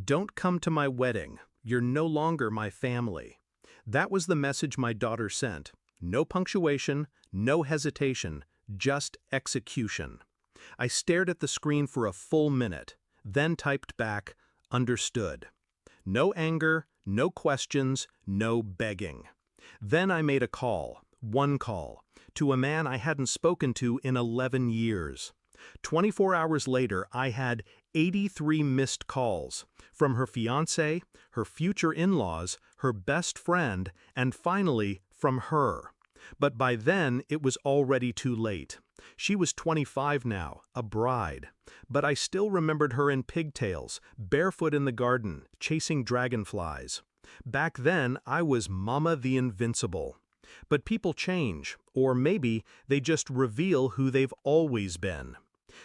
Don't come to my wedding. You're no longer my family. That was the message my daughter sent. No punctuation, no hesitation, just execution. I stared at the screen for a full minute, then typed back, understood. No anger, no questions, no begging. Then I made a call, one call, to a man I hadn't spoken to in 11 years. 24 hours later, I had 83 missed calls from her fiancé, her future in-laws, her best friend, and finally from her. But by then, it was already too late. She was 25 now, a bride. But I still remembered her in pigtails, barefoot in the garden, chasing dragonflies. Back then, I was Mama the Invincible. But people change, or maybe they just reveal who they've always been.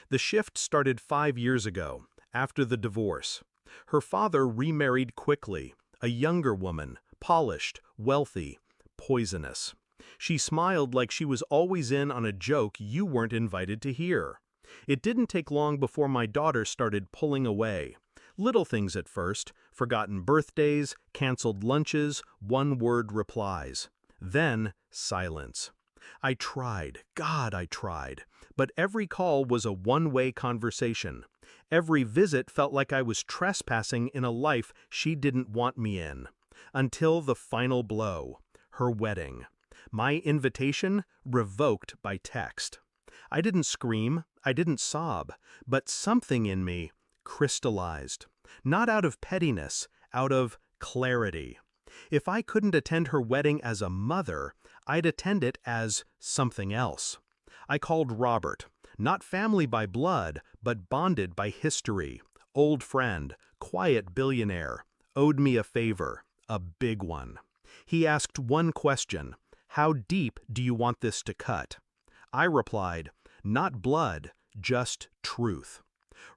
The shift started 5 years ago, after the divorce. Her father remarried quickly, a younger woman, polished, wealthy, poisonous. She smiled like she was always in on a joke you weren't invited to hear. It didn't take long before my daughter started pulling away. Little things at first, forgotten birthdays, canceled lunches, one-word replies. Then, silence. I tried, God, I tried, but every call was a one-way conversation. Every visit felt like I was trespassing in a life she didn't want me in. Until the final blow, her wedding. My invitation revoked by text. I didn't scream, I didn't sob, but something in me crystallized. Not out of pettiness, out of clarity. If I couldn't attend her wedding as a mother, I'd attend it as something else. I called Robert, not family by blood, but bonded by history, old friend, quiet billionaire, owed me a favor, a big one. He asked one question, how deep do you want this to cut? I replied, not blood, just truth.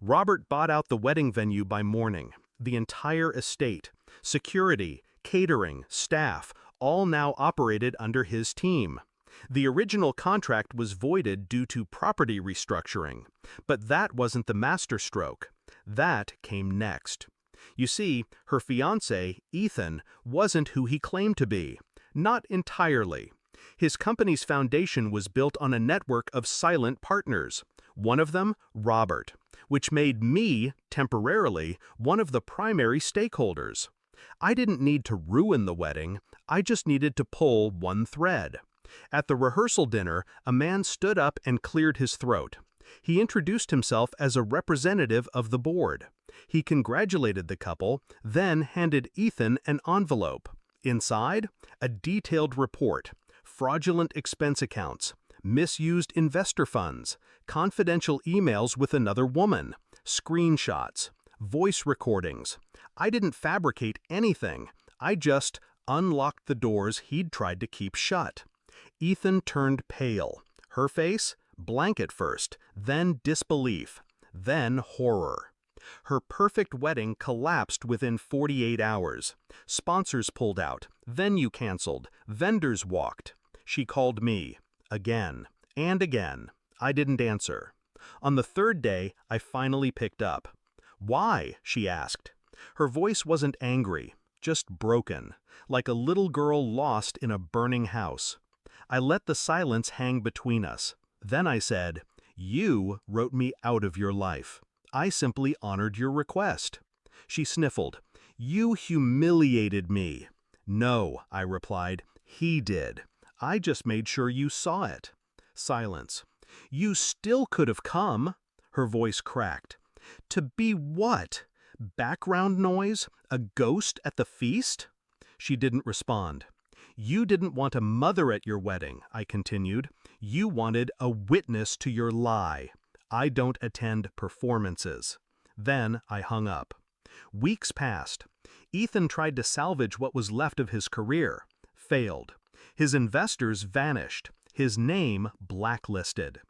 Robert bought out the wedding venue by morning, the entire estate, security, catering, staff, all now operated under his team. The original contract was voided due to property restructuring, but that wasn't the masterstroke. That came next. You see, her fiancé, Ethan, wasn't who he claimed to be. Not entirely. His company's foundation was built on a network of silent partners. One of them, Robert, which made me, temporarily, one of the primary stakeholders. I didn't need to ruin the wedding, I just needed to pull one thread. At the rehearsal dinner, a man stood up and cleared his throat. He introduced himself as a representative of the board. He congratulated the couple, then handed Ethan an envelope. Inside, a detailed report, fraudulent expense accounts, misused investor funds, confidential emails with another woman, screenshots, voice recordings. I didn't fabricate anything. I just unlocked the doors he'd tried to keep shut. Ethan turned pale. Her face? Blank at first, then disbelief, then horror. Her perfect wedding collapsed within 48 hours. Sponsors pulled out, venue canceled, vendors walked. She called me, again, and again. I didn't answer. On the third day, I finally picked up. Why? She asked. Her voice wasn't angry, just broken, like a little girl lost in a burning house. I let the silence hang between us. Then I said, you wrote me out of your life. I simply honored your request. She sniffled. You humiliated me. No, I replied, he did. I just made sure you saw it. Silence. You still could have come. Her voice cracked. To be what? Background noise? A ghost at the feast? She didn't respond. You didn't want a mother at your wedding, I continued. You wanted a witness to your lie. I don't attend performances. Then I hung up. Weeks passed. Ethan tried to salvage what was left of his career. Failed. His investors vanished. His name blacklisted.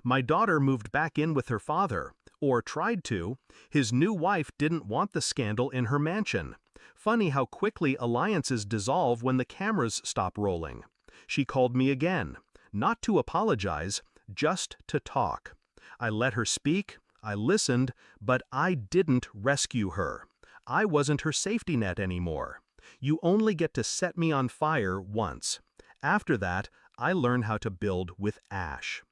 My daughter moved back in with her father, or tried to. His new wife didn't want the scandal in her mansion. Funny how quickly alliances dissolve when the cameras stop rolling. She called me again, not to apologize, just to talk. I let her speak, I listened, but I didn't rescue her. I wasn't her safety net anymore. You only get to set me on fire once. After that, I learned how to build with ash.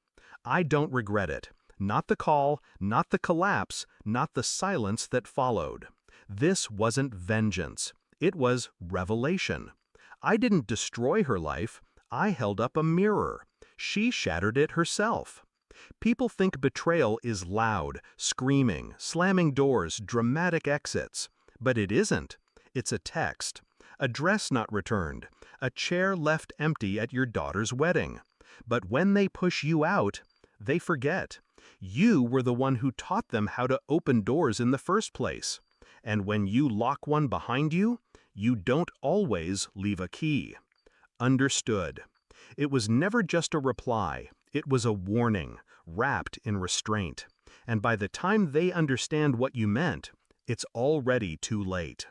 I don't regret it. Not the call, not the collapse, not the silence that followed. This wasn't vengeance. It was revelation. I didn't destroy her life. I held up a mirror. She shattered it herself. People think betrayal is loud, screaming, slamming doors, dramatic exits. But it isn't. It's a text. A dress not returned. A chair left empty at your daughter's wedding. But when they push you out, they forget. You were the one who taught them how to open doors in the first place. And when you lock one behind you, you don't always leave a key. Understood. It was never just a reply. It was a warning, wrapped in restraint. And by the time they understand what you meant, it's already too late.